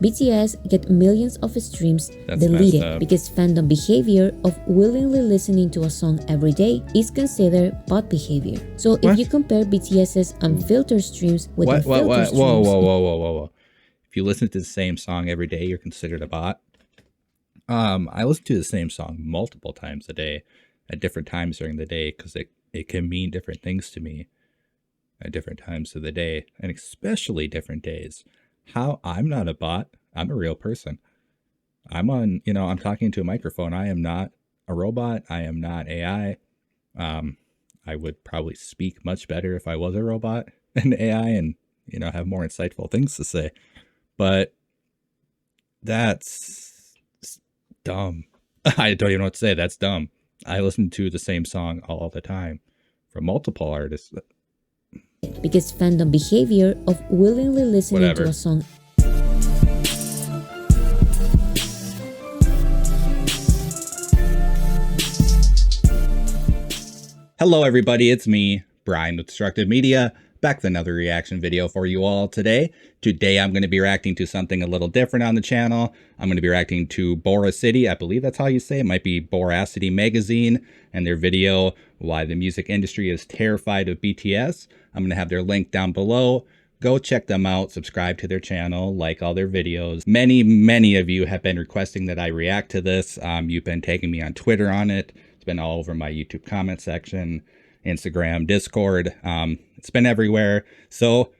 BTS get millions of streams That's deleted because fandom behavior of willingly listening to a song every day is considered bot behavior. So if you compare BTS's unfiltered streams with filtered streams... Whoa. If you listen to the same song every day, you're considered a bot? I listen to the same song multiple times a day at different times during the day because it can mean different things to me at different times of the day, and especially different days. How I'm not a bot, I'm a real person. I'm talking to a microphone. I am not a robot. I am not AI. I would probably speak much better if I was a robot and AI and, have more insightful things to say. But that's dumb. I don't even know what to say. That's dumb. I listen to the same song all the time from multiple artists. Because fandom behavior of willingly listening to a song. Hello everybody, it's me, Brian with Destructive Media, back with another reaction video for you all today. Today I'm going to be reacting to something a little different on the channel. I'm going to be reacting to Boracity, I believe that's how you say it. It might be Boracity Magazine, and their video, Why the Music Industry is Terrified of BTS. I'm going to have their link down below. Go check them out, subscribe to their channel, like all their videos. Many of you have been requesting that I react to this. You've been tagging me on Twitter on it. It's been all over my YouTube comment section, Instagram, Discord. It's been everywhere. So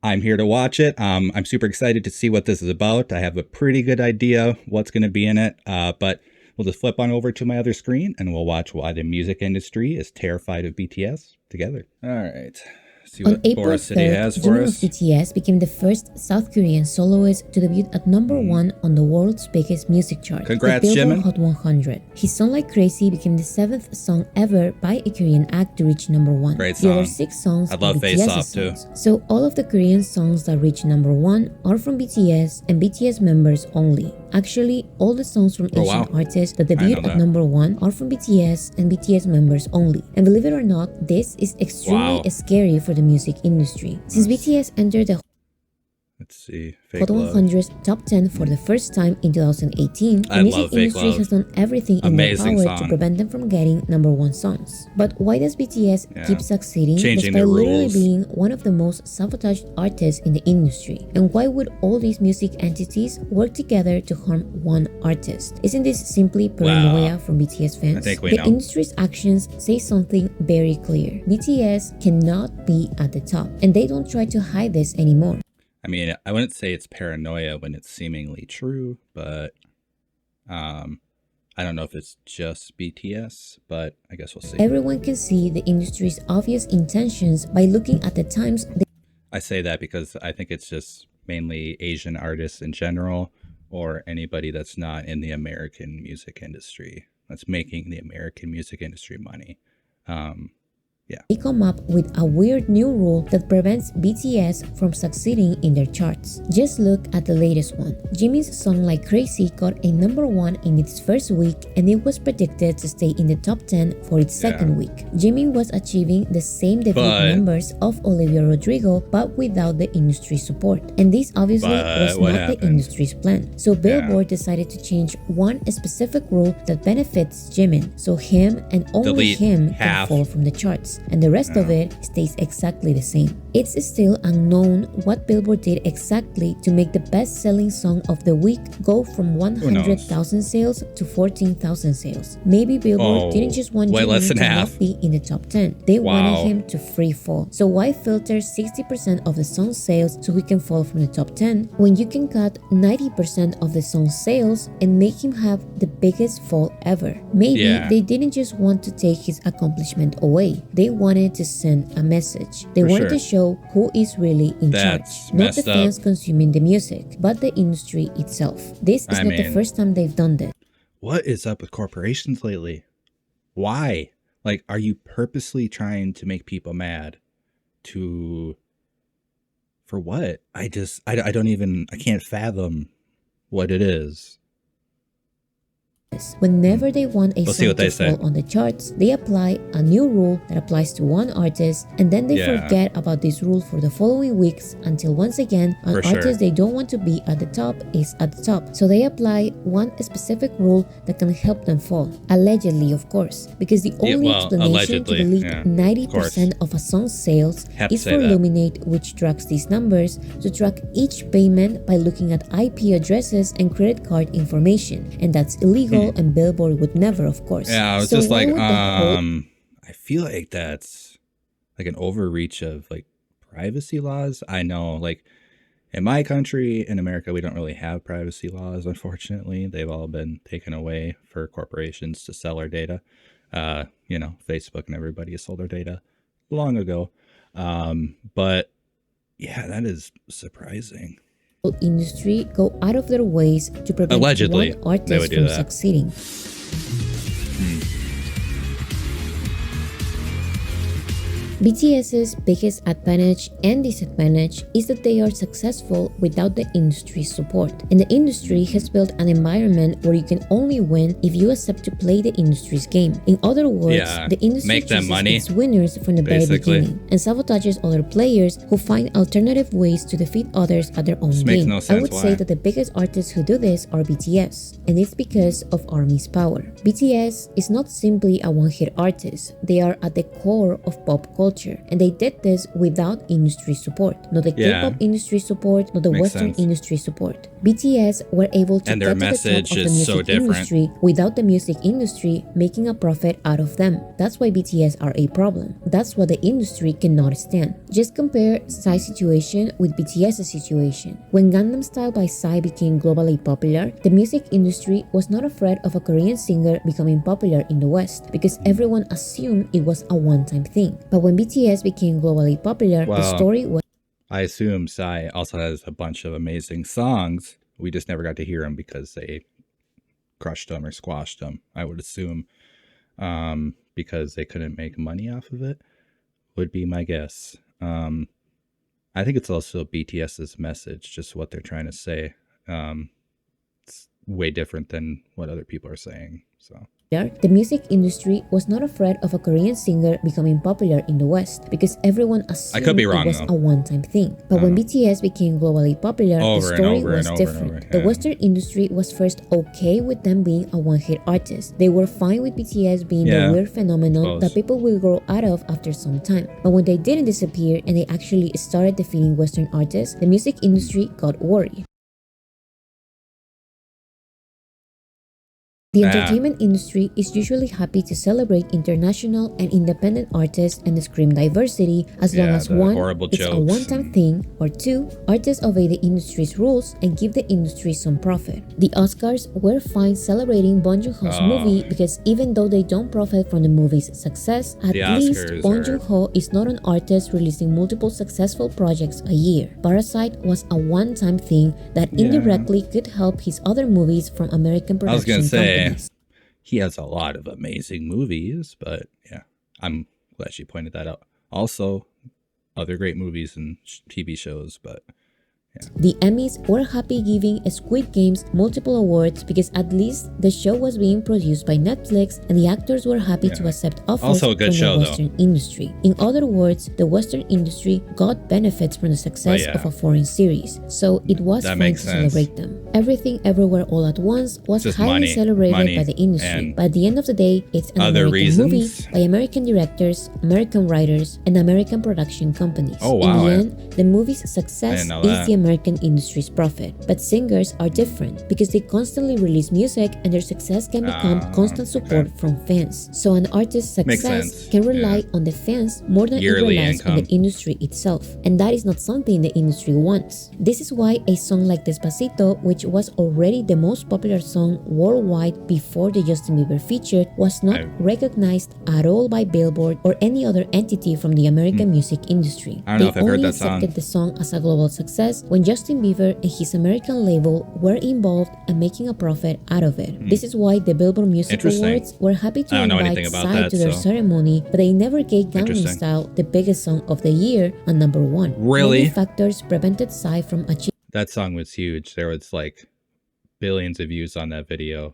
I'm here to watch it. I'm super excited to see what this is about. I have a pretty good idea what's going to be in it. But we'll just flip on over to my other screen and we'll watch Why the Music Industry is Terrified of BTS together. All right. See what Boracity has for us. BTS became the first South Korean soloist to debut at #1 on the world's biggest music chart, Congrats, the Billboard Jimin. Hot 100. His song Like Crazy became the 7th song ever by a Korean act to reach #1. Great song. The other 6 songs I love are Face BTS Off too. So all of the Korean songs that reach #1 are from BTS and BTS members only. Actually, all the songs from Asian artists that debut at #1 are from BTS and BTS members only. And believe it or not, this is extremely scary for the music industry. Since BTS entered the Hot 100's top 10 for the first time in 2018, the music industry has done everything in their power to prevent them from getting #1 songs. But why does BTS keep succeeding despite literally being one of the most sabotaged artists in the industry? And why would all these music entities work together to harm one artist? Isn't this simply paranoia from BTS fans? The industry's actions say something very clear. BTS cannot be at the top, and they don't try to hide this anymore. I mean, I wouldn't say it's paranoia when it's seemingly true, but I don't know if it's just BTS, but I guess we'll see. Everyone can see the industry's obvious intentions by looking at the times. I say that because I think it's just mainly Asian artists in general, or anybody that's not in the American music industry, that's making the American music industry money. They come up with a weird new rule that prevents BTS from succeeding in their charts. Just look at the latest one. Jimin's song Like Crazy got a #1 in its first week, and it was predicted to stay in the top 10 for its second week. Jimin was achieving the same debut numbers of Olivia Rodrigo, but without the industry support. And this obviously was not the industry's plan. So Billboard decided to change one specific rule that benefits Jimin, so him and only him can fall from the charts, and the rest of it stays exactly the same. It's still unknown what Billboard did exactly to make the best-selling song of the week go from 100,000 sales to 14,000 sales. Maybe Billboard didn't just want Jimin to not be in the top 10. They wanted him to free fall. So why filter 60% of the song's sales so he can fall from the top 10 when you can cut 90% of the song's sales and make him have the biggest fall ever? Maybe they didn't just want to take his accomplishment away. They wanted to send a message. They wanted to show who is really in charge. Not the fans consuming the music, but the industry itself. This is not the first time they've done this. What is up with corporations lately? Why? Like, are you purposely trying to make people mad? For what? I can't fathom what it is. Whenever they want a We'll see song what they to say. fall on the charts, they apply a new rule that applies to one artist, and then they Yeah. forget about this rule for the following weeks until once again an For sure. artist they don't want to be at the top is at the top. So they apply one specific rule that can help them fall. Allegedly, of course, because the only explanation to delete 90% of a song's sales is for Luminate, which tracks these numbers, to track each payment by looking at IP addresses and credit card information, and that's illegal and Billboard would never, of course. Yeah, I was so just like, I feel like that's like an overreach of like privacy laws. I know, like in my country, in America, we don't really have privacy laws, unfortunately. They've all been taken away for corporations to sell our data. You know, Facebook and everybody has sold their data long ago. But yeah, that is surprising. Industry go out of their ways to prevent Allegedly, one artist from succeeding. BTS's biggest advantage and disadvantage is that they are successful without the industry's support. And the industry has built an environment where you can only win if you accept to play the industry's game. In other words, the industry chooses its winners from the very beginning and sabotages other players who find alternative ways to defeat others at their own game. I would say that the biggest artists who do this are BTS, and it's because of ARMY's power. BTS is not simply a one-hit artist. They are at the core of pop culture. And they did this without industry support. Not the K-pop industry support, not the Western industry support. BTS were able to get to the top of the music industry without the music industry making a profit out of them. That's why BTS are a problem. That's what the industry cannot stand. Just compare Psy's situation with BTS's situation. When Gangnam Style by Psy became globally popular, the music industry was not afraid of a Korean singer becoming popular in the West because everyone assumed it was a one-time thing. But when BTS became globally popular, the story was... I assume Psy also has a bunch of amazing songs. We just never got to hear them because they crushed them or squashed them, I would assume, because they couldn't make money off of it, would be my guess. I think it's also BTS's message, just what they're trying to say. It's way different than what other people are saying, so... The music industry was not afraid of a Korean singer becoming popular in the West because everyone assumed it was a one-time thing. But when BTS became globally popular, the story was different. The Western industry was first okay with them being a one-hit artist. They were fine with BTS being the weird phenomenon that people will grow out of after some time. But when they didn't disappear and they actually started defeating Western artists, the music industry got worried. The entertainment industry is usually happy to celebrate international and independent artists and scream diversity as long as one, it's a one-time thing, or two, artists obey the industry's rules and give the industry some profit. The Oscars were fine celebrating Bong Joon-ho's movie because even though they don't profit from the movie's success, at least Bong Joon-ho is not an artist releasing multiple successful projects a year. Parasite was a one-time thing that indirectly could help his other movies from American production companies. He has a lot of amazing movies, but yeah, I'm glad she pointed that out. Also, other great movies and TV shows, but yeah. The Emmys were happy giving Squid Games multiple awards because at least the show was being produced by Netflix and the actors were happy to accept offers from the Western industry. In other words, the Western industry got benefits from the success of a foreign series, so it was fun to celebrate them. Everything Everywhere All at Once was highly celebrated by the industry, but at the end of the day, it's an American movie by American directors, American writers, and American production companies. In the end, the movie's success is the American industry's profit. But singers are different because they constantly release music and their success can become constant support from fans. So an artist's success can rely on the fans more than it relies on the industry itself. And that is not something the industry wants. This is why a song like Despacito, which was already the most popular song worldwide before the Justin Bieber feature, was not recognized at all by Billboard or any other entity from the American music industry. I don't know if I've heard that song. They only accepted the song as a global success when Justin Bieber and his American label were involved and making a profit out of it. This is why the Billboard Music Awards were happy to invite Psy to their ceremony, but they never gave Gangnam Style, the biggest song of the year, a #1. Many factors prevented Psy from achieving. That song was huge. There was like billions of views on that video.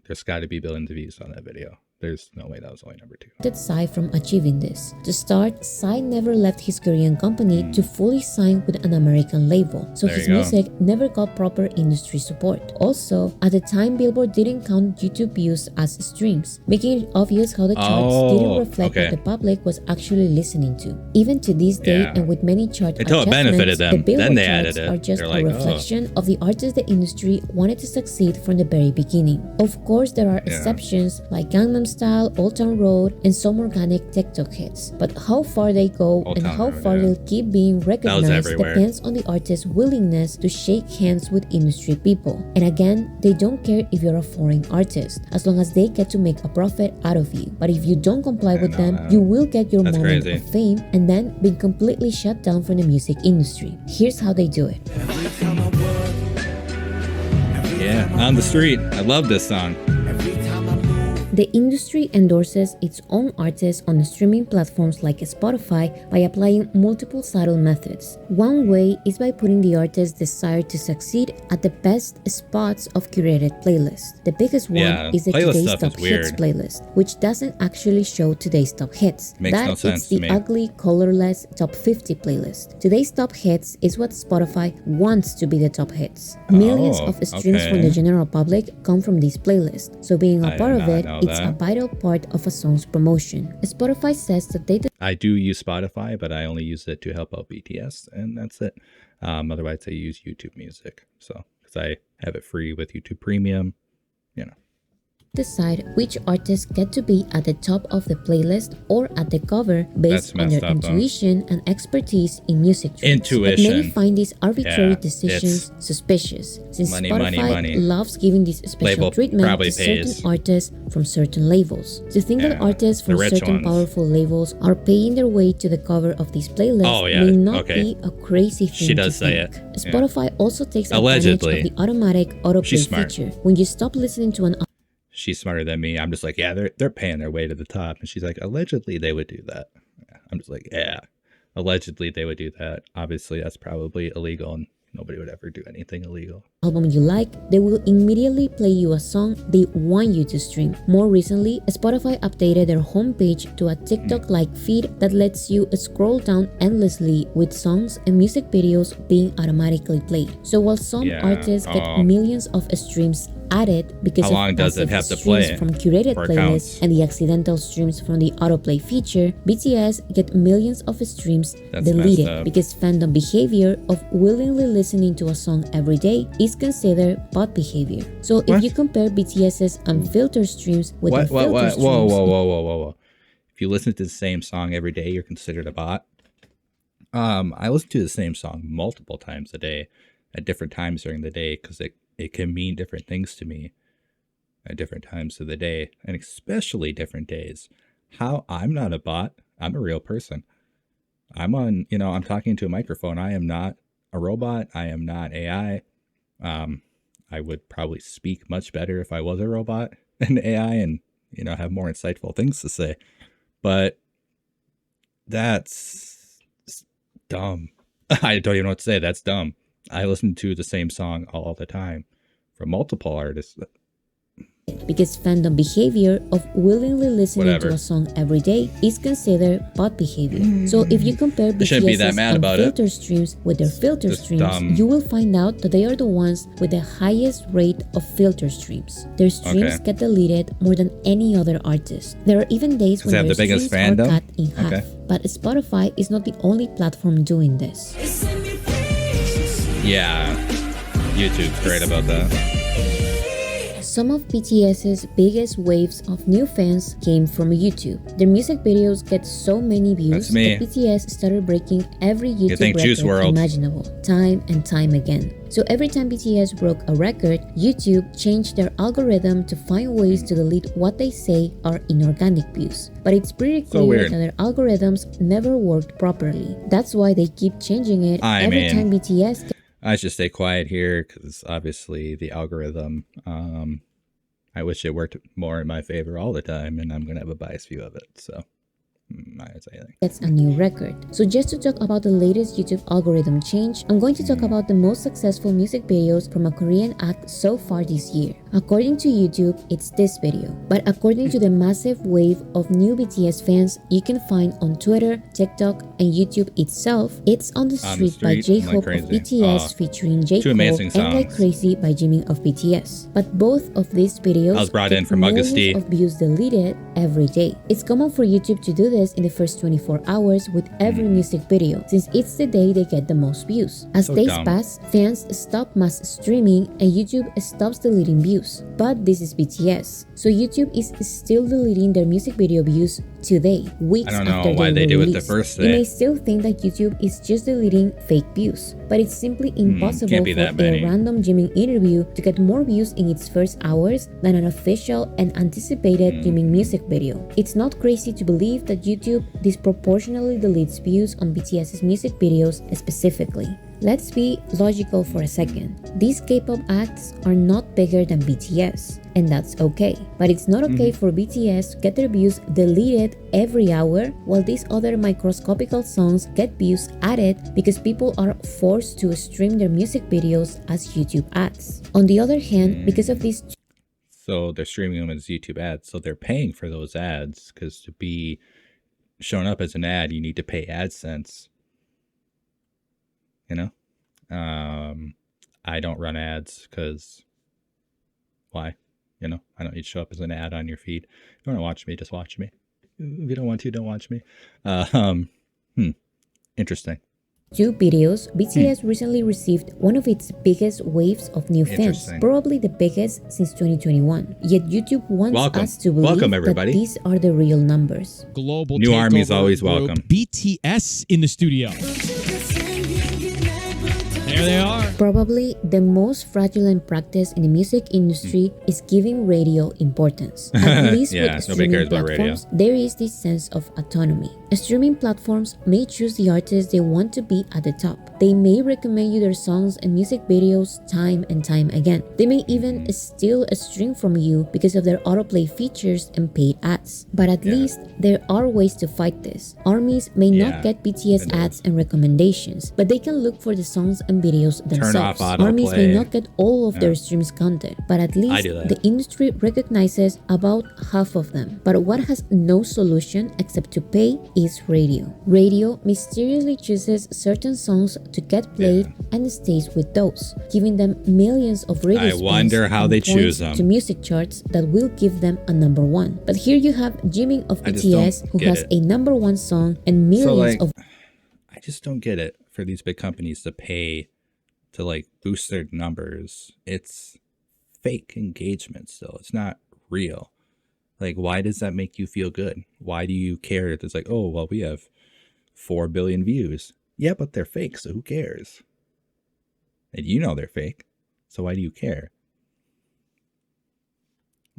There's got to be billions of views on that video. There's no way that was only number 2. Psy from achieving this. To start, Psy never left his Korean company to fully sign with an American label, so his music never got proper industry support. Also, at the time, Billboard didn't count YouTube views as streams, making it obvious how the charts didn't reflect what the public was actually listening to. Even to this day, and with many chart adjustments, the Billboard charts are just a reflection of the artists the industry wanted to succeed from the very beginning. Of course, there are exceptions like Gangnam Style, Old Town Road, and some organic TikTok hits. But how far they go and how far they'll keep being recognized depends on the artist's willingness to shake hands with industry people. And again, they don't care if you're a foreign artist, as long as they get to make a profit out of you. But if you don't comply with them, you will get your moment of fame and then be completely shut down from the music industry. Here's how they do it. Yeah, On the Street. I love this song. The industry endorses its own artists on streaming platforms like Spotify by applying multiple subtle methods. One way is by putting the artist's desire to succeed at the best spots of curated playlists. The biggest one is the Today's Top Hits playlist, which doesn't actually show today's top hits. It's the ugly, colorless Top 50 playlist. Today's Top Hits is what Spotify wants to be the top hits. Millions of streams from the general public come from this playlist, so being a part of it, it's a vital part of a song's promotion. Spotify says that they I do use Spotify, but I only use it to help out BTS, and that's it. Otherwise, I use YouTube Music. So, because I have it free with YouTube Premium, you know. Decide which artists get to be at the top of the playlist or at the cover based on their intuition and expertise in music trends. But many find these arbitrary decisions suspicious, since Spotify loves giving this special treatment to certain artists from certain labels. To think that artists from certain powerful labels are paying their way to the cover of this playlist may not be a crazy thing to think. Spotify also takes advantage of the automatic autoplay feature. When you stop listening to an She's smarter than me. I'm just like, yeah, they're paying their way to the top. And she's like, allegedly they would do that. I'm just like, yeah, allegedly they would do that. Obviously, that's probably illegal, and nobody would ever do anything illegal. Album you like, they will immediately play you a song they want you to stream. More recently, Spotify updated their homepage to a TikTok-like feed that lets you scroll down endlessly with songs and music videos being automatically played. So while some artists get millions of streams added because how long does it have to play from curated playlists and the accidental streams from the autoplay feature, BTS get millions of streams deleted because fandom behavior of willingly listening to a song every day is considered bot behavior. So if you compare BTS's unfiltered streams with their filtered streams, whoa. If you listen to the same song every day, you're considered a bot. I listen to the same song multiple times a day at different times during the day because it can mean different things to me at different times of the day, and especially different days. How I'm not a bot, I'm a real person. I'm on, I'm talking to a microphone. I am not a robot. I am not AI. I would probably speak much better if I was a robot and AI and, have more insightful things to say. But that's dumb. I don't even know what to say. That's dumb. I listen to the same song all the time from multiple artists. Because fandom behavior of willingly listening to a song every day is considered bot behavior. So if you compare BTS's unfiltered streams with their filtered streams, you will find out that they are the ones with the highest rate of filter streams. Their streams get deleted more than any other artist. There are even days when their streams are cut in half. But Spotify is not the only platform doing this. Yeah, YouTube's great about that. Some of BTS's biggest waves of new fans came from YouTube. Their music videos get so many views that BTS started breaking every YouTube record imaginable, time and time again. So every time BTS broke a record, YouTube changed their algorithm to find ways to delete what they say are inorganic views. But it's pretty clear that their algorithms never worked properly. That's why they keep changing it every time BTS I should stay quiet here because obviously the algorithm, I wish it worked more in my favor all the time, and I'm going to have a biased view of it. So I'd say anything. That's a new record. So just to talk about the latest YouTube algorithm change, I'm going to talk about the most successful music videos from a Korean act so far this year. According to YouTube, it's this video. But according to the massive wave of new BTS fans you can find on Twitter, TikTok, and YouTube itself, it's On the Street by J-Hope of BTS featuring J. Cole and Like Crazy by Jimin of BTS. But both of these videos I was brought in from millions of views deleted every day. It's common for YouTube to do this in the first 24 hours with every music video, since it's the day they get the most views. As days pass, fans stop mass streaming and YouTube stops deleting views. But this is BTS, so YouTube is still deleting their music video views today, weeks after they do it the first day. You may still think that YouTube is just deleting fake views, but it's simply impossible for a random Jimin interview to get more views in its first hours than an official and anticipated Jimin music video. It's not crazy to believe that YouTube disproportionately deletes views on BTS's music videos specifically. Let's be logical for a second. These K-pop acts are not bigger than BTS, and that's okay. But it's not okay for BTS to get their views deleted every hour, while these other microscopical songs get views added because people are forced to stream their music videos as YouTube ads. On the other hand, because of these... So they're streaming them as YouTube ads, so they're paying for those ads, because to be shown up as an ad, you need to pay AdSense. You know, I don't run ads because why? You know, I don't need to show up as an ad on your feed. If you want to watch me, just watch me. If you don't want to, don't watch me. Interesting. Two videos, BTS recently received one of its biggest waves of new fans, probably the biggest since 2021. Yet YouTube wants us to believe that these are the real numbers. Global new armies always welcome. BTS in the studio. There they are. Probably the most fraudulent practice in the music industry is giving radio importance. At least with streaming platforms, there is this sense of autonomy. Streaming platforms may choose the artists they want to be at the top. They may recommend you their songs and music videos time and time again. They may even steal a stream from you because of their autoplay features and paid ads. But at least there are ways to fight this. Armies may not get BTS ads and recommendations, but they can look for the songs and videos themselves. Armies may not get all of their streams content, but at least the industry recognizes about half of them. But what has no solution except to pay is radio. Radio mysteriously chooses certain songs to get played and stays with those, giving them millions of radio spins. I wonder how they choose them. To music charts that will give them a #1. But here you have Jimin of BTS, who has a #1 song and millions of... I just don't get it for these big companies to pay to like boost their numbers. It's fake engagement still. It's not real. Like, why does that make you feel good? Why do you care? It's like, oh, well, we have 4 billion views. Yeah, but they're fake, so who cares? And you know they're fake, so why do you care?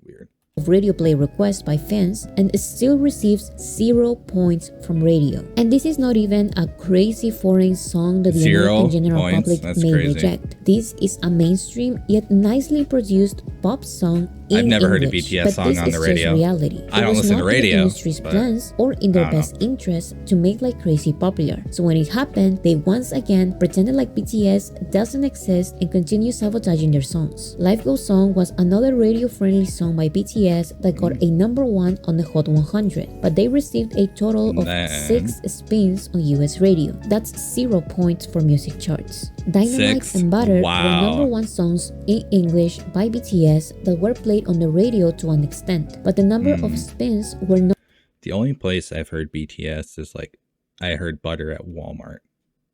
Weird. Radio play requests by fans and still receives 0 points from radio. And this is not even a crazy foreign song that the American general public may reject. This is a mainstream yet nicely produced pop song in I've never English. heard a BTS song on the radio. Reality. I don't listen to radio. It was not in the industry's plans or in their best interest to make Like Crazy popular. So when it happened, they once again pretended like BTS doesn't exist and continue sabotaging their songs. Life Goes On was another radio-friendly song by BTS that got a #1 on the Hot 100, but they received a total of 6 spins on US radio. That's 0 points for music charts. Dynamite and Butter were #1 songs in English by BTS that were played on the radio to an extent, but the number of spins were not. The only place I've heard BTS is like, I heard Butter at Walmart,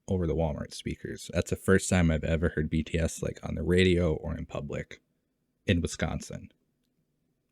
over the Walmart speakers. That's the first time I've ever heard BTS like on the radio or in public in Wisconsin,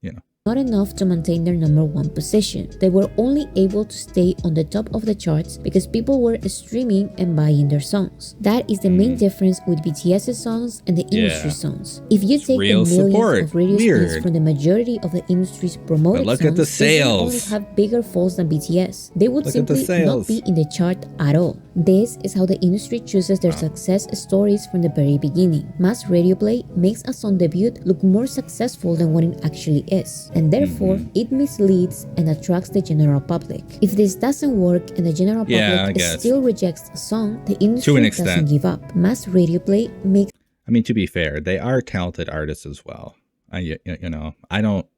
you know. Not enough to maintain their #1 position. They were only able to stay on the top of the charts because people were streaming and buying their songs. That is the main difference with BTS's songs and the industry songs. If you take the millions of radio spins from the majority of the industry's promoted songs, at the sales. They only have bigger falls than BTS. They would simply not be in the chart at all. This is how the industry chooses their success stories from the very beginning. Mass radio play makes a song debut look more successful than what it actually is, and therefore it misleads and attracts the general public. If this doesn't work and the general public still rejects a song, the industry doesn't give up. Mass radio play makes... I mean, to be fair, they are talented artists as well.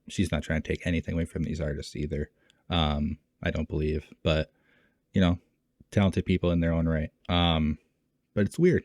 She's not trying to take anything away from these artists either. I don't believe, but talented people in their own right. But it's weird.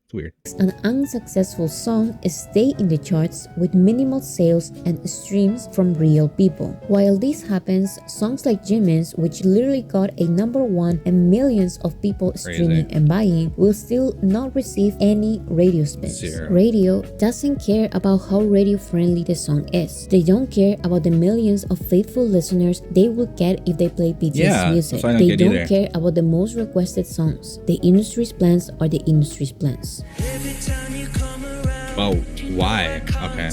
It's weird. An unsuccessful song stay in the charts with minimal sales and streams from real people. While this happens, songs like Jimin's, which literally got a #1 and millions of people streaming and buying, will still not receive any radio spins. Radio doesn't care about how radio friendly the song is. They don't care about the millions of faithful listeners they will get if they play BTS music. They don't care about the most requested songs. The industry's plans are the industry's plans. Oh, why? Okay.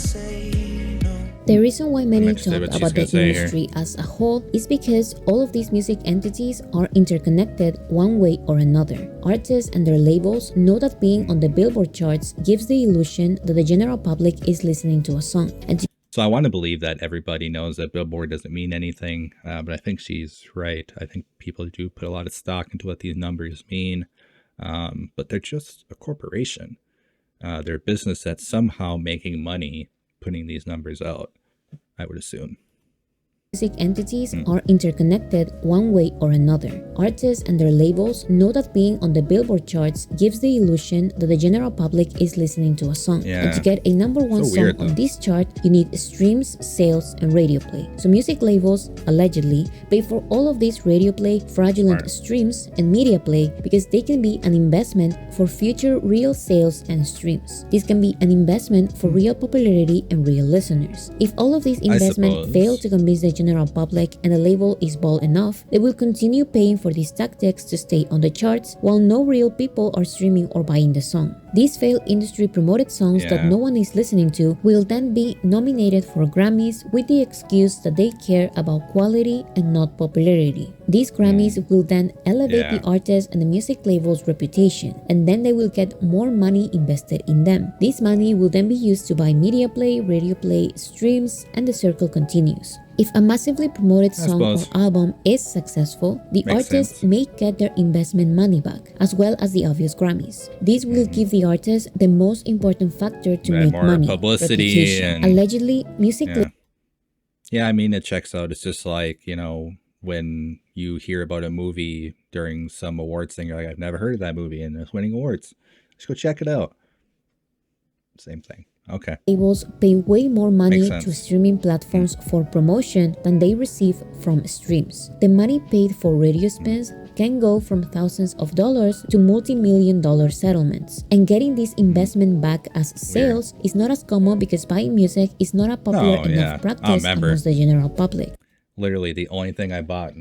The reason why many talk about the industry as a whole is because all of these music entities are interconnected one way or another. Artists and their labels know that being on the Billboard charts gives the illusion that the general public is listening to a song. So I want to believe that everybody knows that Billboard doesn't mean anything, but I think she's right. I think people do put a lot of stock into what these numbers mean. But they're just a corporation. They're a business that's somehow making money putting these numbers out, I would assume. Music entities are interconnected one way or another. Artists and their labels know that being on the Billboard charts gives the illusion that the general public is listening to a song. And to get a #1 song on this chart, you need streams, sales, and radio play. So music labels, allegedly, pay for all of this radio play, fraudulent streams, and media play because they can be an investment for future real sales and streams. This can be an investment for real popularity and real listeners. If all of these investments fail to convince the general public and the label is bold enough, they will continue paying for these tactics to stay on the charts while no real people are streaming or buying the song. These failed industry promoted songs that no one is listening to will then be nominated for Grammys with the excuse that they care about quality and not popularity. These Grammys will then elevate the artist and the music label's reputation, and then they will get more money invested in them. This money will then be used to buy media play, radio play, streams, and the circle continues. If a massively promoted song or album is successful, the artist may get their investment money back, as well as the obvious Grammys. This will give the artist the most important factor to make money, publicity, reputation. And Allegedly, music... Yeah, I mean, it checks out. It's just like, when you hear about a movie during some awards thing, you're like, I've never heard of that movie, and it's winning awards. Let's go check it out. Same thing. Okay. Labels pay way more money to streaming platforms for promotion than they receive from streams. The money paid for radio spins can go from thousands of dollars to multi-million-dollar settlements. And getting this investment back as sales is not as common because buying music is not a popular enough practice amongst the general public. Literally, the only thing I bought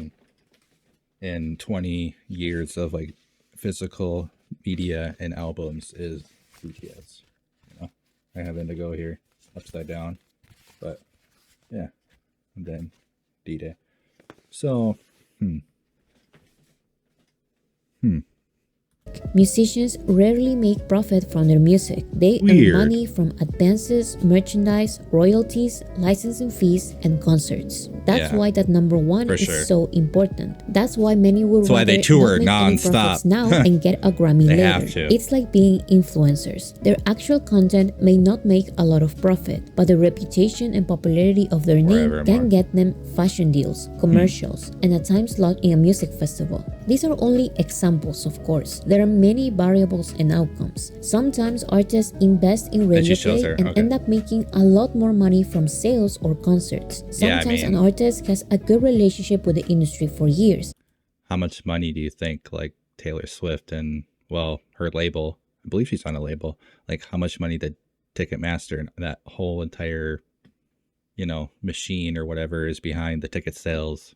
in 20 years of like physical media and albums is BTS. I have Indigo here, upside down, but yeah, and then D-Day. So, Musicians rarely make profit from their music. They earn money from advances, merchandise, royalties, licensing fees, and concerts. That's why that #1 is so important. That's why many will rather they tour not make any profits now and get a Grammy later. It's like being influencers. Their actual content may not make a lot of profit, but the reputation and popularity of their name can get them fashion deals, commercials, and a time slot in a music festival. These are only examples, of course. There are many variables and outcomes. Sometimes artists invest in radio play and end up making a lot more money from sales or concerts. Sometimes an artist has a good relationship with the industry for years. How much money do you think like Taylor Swift and, well, her label, I believe she's on a label, like how much money did Ticketmaster and that whole entire, machine or whatever is behind the ticket sales,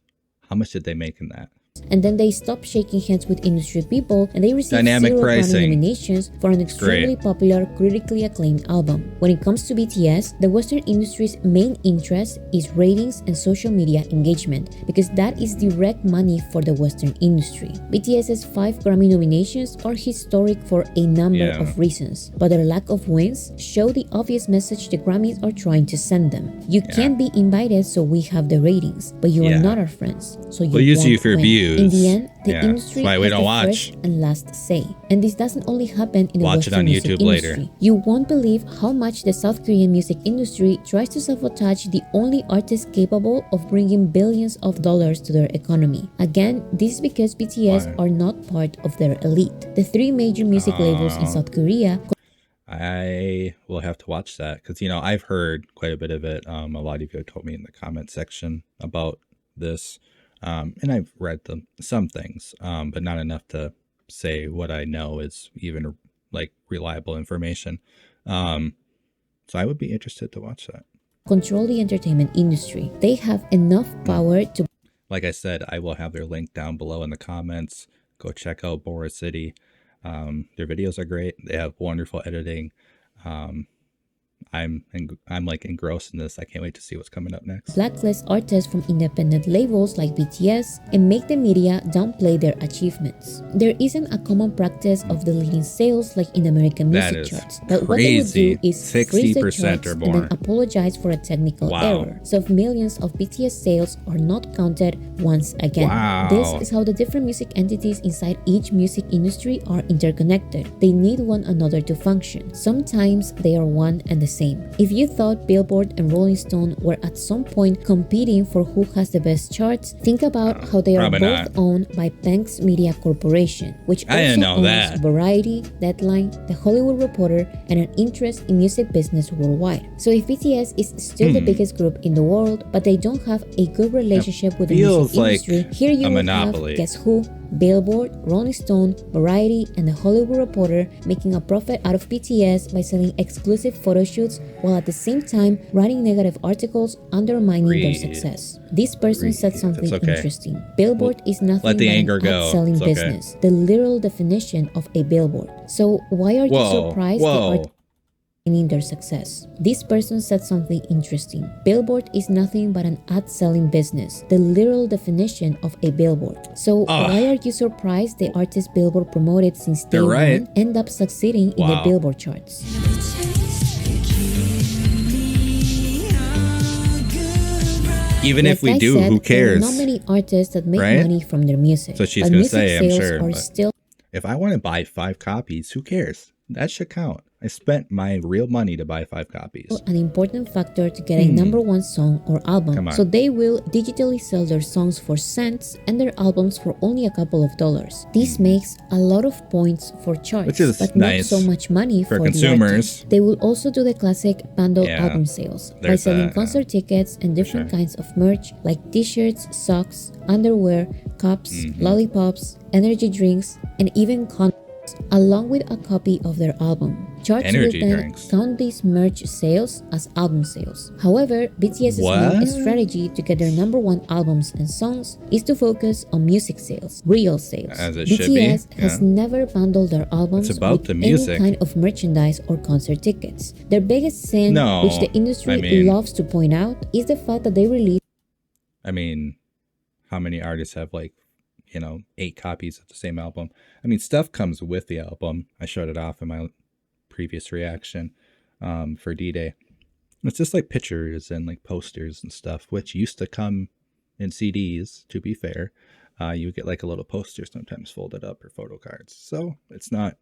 how much did they make in that? and then they stop shaking hands with industry people and they receive Dynamic 0 Grammy pricing. nominations for an extremely popular, critically acclaimed album. When it comes to BTS, the Western industry's main interest is ratings and social media engagement because that is direct money for the Western industry. BTS's 5 Grammy nominations are historic for a number of reasons, but their lack of wins show the obvious message the Grammys are trying to send them. You can't be invited, so we have the ratings, but you are not our friends, so you we'll use you won't for win. views. In the end, the industry That's why we has don't the watch. first and last say. And this doesn't only happen in the Watch it Western on music YouTube industry. later. You won't believe how much the South Korean music industry tries to sabotage the only artist capable of bringing billions of dollars to their economy. Again, this is because BTS are not part of their elite. The 3 major music labels in South Korea I will have to watch that because, you know, I've heard quite a bit of it. A lot of you have told me in the comment section about this. And I've read some things, but not enough to say what I know is even like reliable information. So I would be interested to watch that. control the entertainment industry. They have enough power to Like I said, I will have their link down below in the comments. Go check out boracity. Their videos are great. They have wonderful editing. I'm like engrossed in this. I can't wait to see what's coming up next. blacklist artists from independent labels like BTS and make the media downplay their achievements. There isn't a common practice of deleting sales like in American That music is charts, but what crazy. they would do is freeze the 60% charts or and more. then apologize for a technical Wow. error. So if millions of BTS sales are not counted once again. Wow. This is how the different music entities inside each music industry are interconnected. They need one another to function. Sometimes they are one and the same. If you thought Billboard and Rolling Stone were at some point competing for who has the best charts, think about how they are probably both not. owned by Banks Media Corporation, which I also didn't know owns that. Variety, Deadline, The Hollywood Reporter, and an interest in music business worldwide. So if BTS is still the biggest group in the world, but they don't have a good relationship with the feels music like industry, here you a will monopoly. have Guess Who, Billboard, Rolling Stone, Variety, and The Hollywood Reporter making a profit out of BTS by selling exclusive photo shoots while at the same time writing negative articles undermining their Read. success. This person said Read. something It's okay. interesting. Billboard is nothing let the but anger an go. ad-selling It's okay. business, the literal definition of a billboard. So why are you Whoa. surprised they are Whoa. in their success? This person said something interesting. Billboard is nothing but an ad-selling business, the literal definition of a billboard. So why are you surprised the artists Billboard promoted since day They're right. one end up succeeding in the Wow. Billboard charts? Even if Like we I do, said, who there are cares? not many artists that make Right? money from their music. So she's but gonna music say, I'm sales sure, are but- still If I want to buy 5 copies, who cares? That should count. I spent my real money to buy 5 copies. an important factor to get a #1 song or album. Come on. So they will digitally sell their songs for cents and their albums for only a couple of dollars. This makes a lot of points for charts, Which is but nice not so much money for for consumers. the artist. They will also do the classic bundle Yeah, album sales by there's selling that, concert tickets and different sure. kinds of merch like t-shirts, socks, underwear, cups, Mm-hmm. lollipops, energy drinks, and even condoms, along with a copy of their album. Charts Energy will then drinks. count these merch sales as album sales. However, BTS's main What? strategy to get their #1 albums and songs is to focus on music sales, real sales. As it should be, BTS has yeah. never bundled their albums It's about with the music. any kind of merchandise or concert tickets. Their biggest sin, No, which the industry I mean- loves to point out, is the fact that they release I mean, how many artists have 8 copies of the same album? I mean, stuff comes with the album. I showed it off in my previous reaction for D-Day. It's just like pictures and like posters and stuff, which used to come in CDs, to be fair. You would get like a little poster sometimes folded up or photo cards. So it's not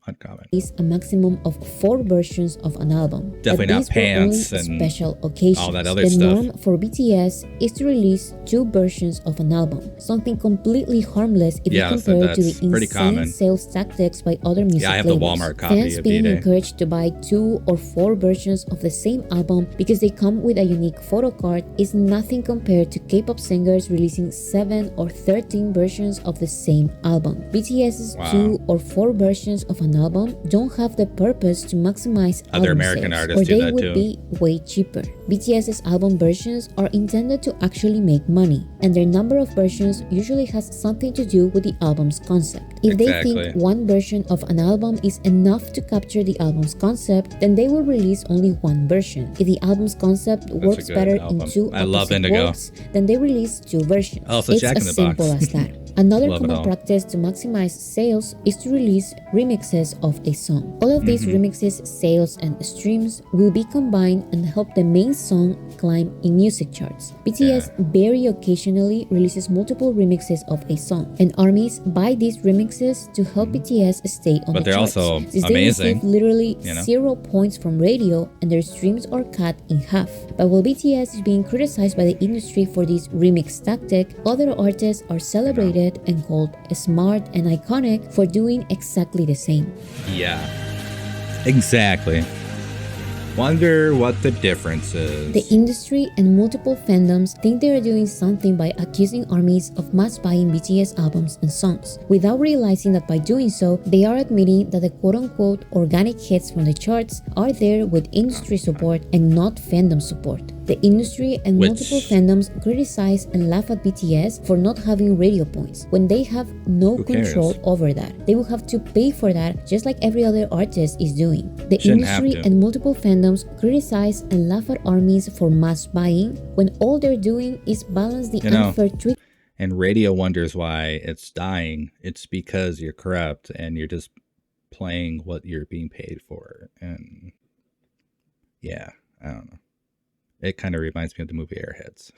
uncommon. a maximum of 4 versions of an album. Definitely But not these were pants only and special occasions. all that other the stuff. norm for BTS is to release 2 versions of an album, something completely harmless if Yeah, you so compare to that's the pretty insane common. sales tactics by other music Yeah, I have the labels. Walmart copy Fans of being D-Day. encouraged to buy 2 or 4 versions of the same album because they come with a unique photo card is nothing compared to K-pop singers releasing 7 or 13 versions of the same album. BTS's Wow. 2 or 4 versions of an an album don't have the purpose to maximize Other album American sales, artists or do they that would too. be way cheaper. BTS's album versions are intended to actually make money, and their number of versions usually has something to do with the album's concept. If they Exactly. think one version of an album is enough to capture the album's concept, then they will release only one version. If the album's concept works good better album. in two I love opposite Indigo. works, then they release two versions. Also, It's Jack in as the simple Box. as that. Another Love it common all. practice to maximize sales is to release remixes of a song. All of these remixes, sales, and streams will be combined and help the main song climb in music charts. BTS very occasionally releases multiple remixes of a song, and ARMYs buy these remixes to help BTS stay on But the they're charts. also Since amazing, they receive literally you know? 0 points from radio, and their streams are cut in half. But while BTS is being criticized by the industry for this remix tactic, other artists are celebrated and called smart and iconic for doing exactly the same. Yeah, exactly. Wonder what the difference is. The industry and multiple fandoms think they are doing something by accusing ARMYs of mass buying BTS albums and songs, without realizing that by doing so, they are admitting that the quote-unquote organic hits from the charts are there with industry support and not fandom support. The industry and multiple fandoms criticize and laugh at BTS for not having radio points, when they have no Who cares? control over that. They will have to pay for that, just like every other artist is doing. The Shouldn't have industry to. and multiple fandoms criticize and laugh at ARMYs for mass buying, when all they're doing is balance the You know, unfair treatment. And radio wonders why it's dying. It's because you're corrupt and you're just playing what you're being paid for. And yeah, I don't know. It kind of reminds me of the movie Airheads.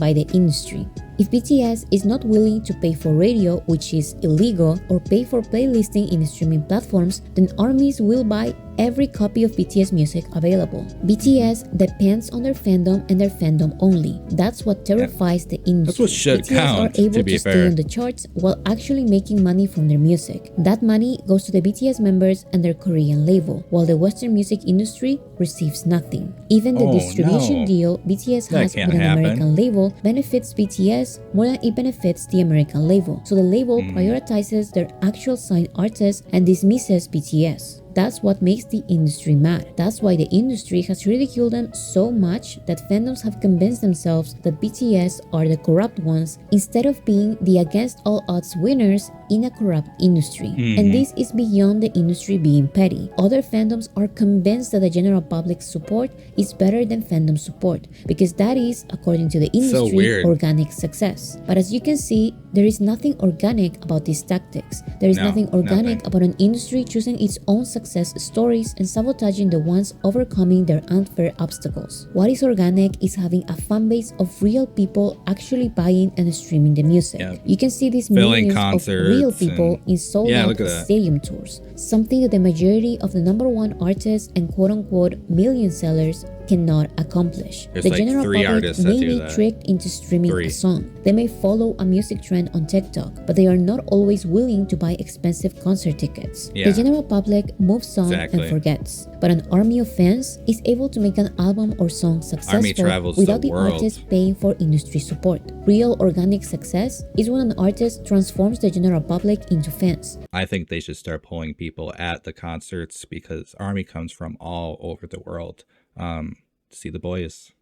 By the industry. If BTS is not willing to pay for radio, which is illegal, or pay for playlisting in streaming platforms, then ARMYs will buy every copy of BTS music available. BTS depends on their fandom and their fandom only. That's what terrifies the industry. That's what should BTS count, are able to be stay fair. on the charts while actually making money from their music. That money goes to the BTS members and their Korean label, while the Western music industry receives nothing. Even the Oh, distribution no. deal BTS That has can't with an happen. American label benefits BTS more than it benefits the American label. So the label prioritizes their actual signed artists and dismisses BTS. That's what makes the industry mad. That's why the industry has ridiculed them so much that fandoms have convinced themselves that BTS are the corrupt ones instead of being the against all odds winners in a corrupt industry. And this is beyond the industry being petty. Other fandoms are convinced that the general public's support is better than fandom support, because that is, according to the industry, weird. organic success. But as you can see, there is nothing organic about these tactics. There is No, nothing organic nothing. about an industry choosing its own success stories and sabotaging the ones overcoming their unfair obstacles. What is organic is having a fan base of real people actually buying and streaming the music. Yeah. You can see these Filling millions of concerts real people and- in sold Yeah, out look at that. stadium tours, something that the majority of the number one artists and quote-unquote million sellers cannot accomplish. There's The like general 3 public artists that may do be that. tricked into streaming 3. a song. They may follow a music trend on TikTok, but they are not always willing to buy expensive concert tickets. Yeah. The general public moves on Exactly. and forgets, but an army of fans is able to make an album or song successful travels the without the world. artist paying for industry support. Real organic success is when an artist transforms the general public into fans. I think they should start pulling people at the concerts, because ARMY comes from all over the world to see the boys,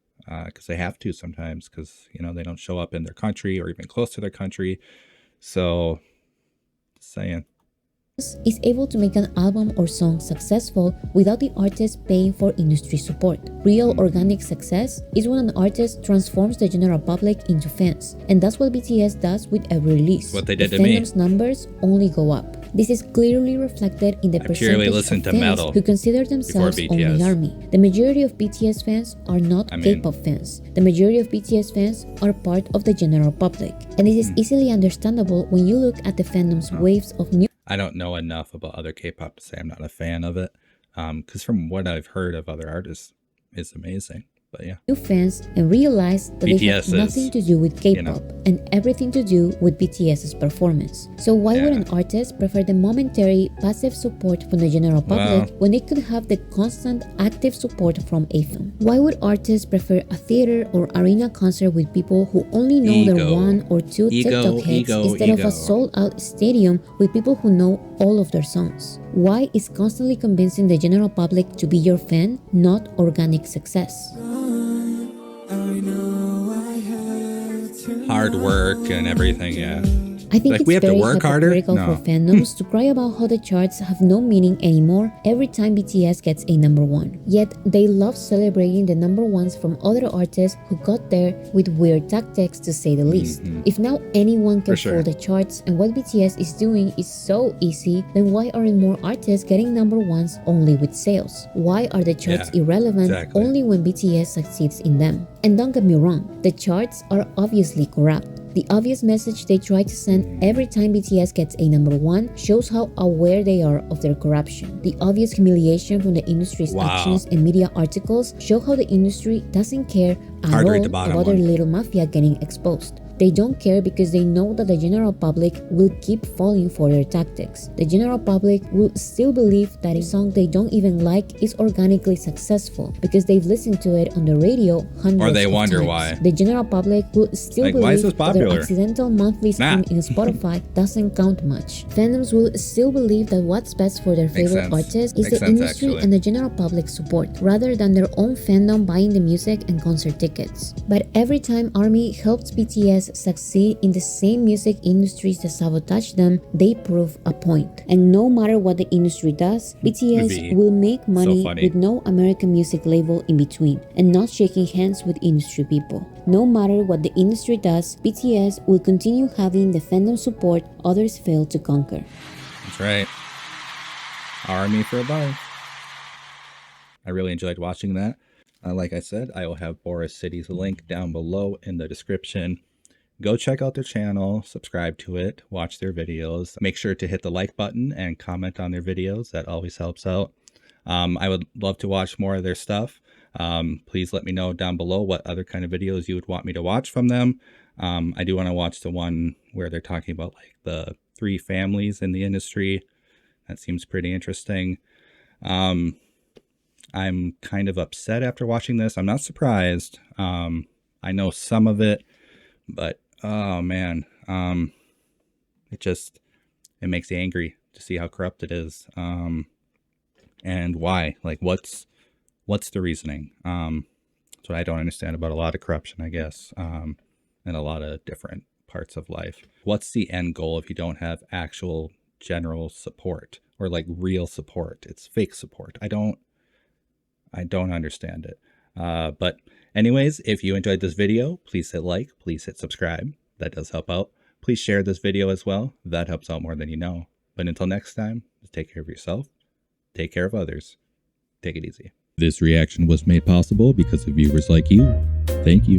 because they have to sometimes, because they don't show up in their country or even close to their country. So, just saying. Is able to make an album or song successful without the artist paying for industry support. Real organic success is when an artist transforms the general public into fans, and that's what BTS does with every release. What they did The to me. fandom's numbers only go up. This is clearly reflected in the purely percentage listened of to fans metal who consider themselves BTS. only ARMY. The majority of BTS fans are not K-pop fans. The majority of BTS fans are part of the general public, and this is easily understandable when you look at the fandom's waves of new I don't know enough about other K-pop to say I'm not a fan of it, because from what I've heard of other artists, it's amazing. But yeah. new fans and realize that they BTS have nothing is, to do with K-pop you know. and everything to do with BTS's performance. So why would Yeah. an artist prefer the momentary passive support from the general public when they could have the constant active support from a fan? Why would artists prefer a theater or arena concert with people who only know their Ego. one or two Ego, TikTok hits ego, instead of ego. a sold-out stadium with people who know all of their songs? Why is constantly convincing the general public to be your fan not organic success? Hard work and everything, yeah. I think Like, it's we have to very work harder? hypocritical No. for fandoms to cry about how the charts have no meaning anymore every time BTS gets a #1. Yet they love celebrating the #1s from other artists who got there with weird tactics, to say the least. If now anyone can For sure. fool the charts and what BTS is doing is so easy, then why aren't more artists getting #1s only with sales? Why are the charts Yeah, irrelevant exactly. only when BTS succeeds in them? And don't get me wrong, the charts are obviously corrupt. The obvious message they try to send every time BTS gets a #1 shows how aware they are of their corruption. The obvious humiliation from the industry's Wow. actions and media articles show how the industry doesn't care at Hard to all read the bottom about their one. little mafia getting exposed. They don't care because they know that the general public will keep falling for their tactics. The general public will still believe that a song they don't even like is organically successful because they've listened to it on the radio hundreds Or they of wonder times. why. The general public will still Like, why is believe this that their popular? accidental monthly stream Nah. in Spotify doesn't count much. Fandoms will still believe that what's best for their favorite sense. artist is Makes the sense, industry actually. and the general public support, rather than their own fandom buying the music and concert tickets. But every time ARMY helps BTS succeed in the same music industries that sabotage them, they prove a point. And no matter what the industry does, BTS V. will make money funny. with no American music label in between, and not shaking hands with industry people. No matter what the industry does, BTS will continue having the fandom support others fail to conquer. That's right. Army for life. I really enjoyed watching that. Like I said, I will have Boracity's link down below in the description. Go check out their channel, subscribe to it, watch their videos. Make sure to hit the like button and comment on their videos. That always helps out. I would love to watch more of their stuff. Please let me know down below what other kind of videos you would want me to watch from them. I do want to watch the one where they're talking about like the 3 families in the industry. That seems pretty interesting. I'm kind of upset after watching this. I'm not surprised. I know some of it, but oh man, it makes you angry to see how corrupt it is. And why? Like, what's the reasoning? That's what I don't understand about a lot of corruption, I guess, in a lot of different parts of life. What's the end goal if you don't have actual general support or like real support? It's fake support. I don't understand it. But anyways, if you enjoyed this video, please hit like, please hit subscribe. That does help out. Please share this video as well. That helps out more than you know. But until next time, take care of yourself. Take care of others. Take it easy. This reaction was made possible because of viewers like you. Thank you.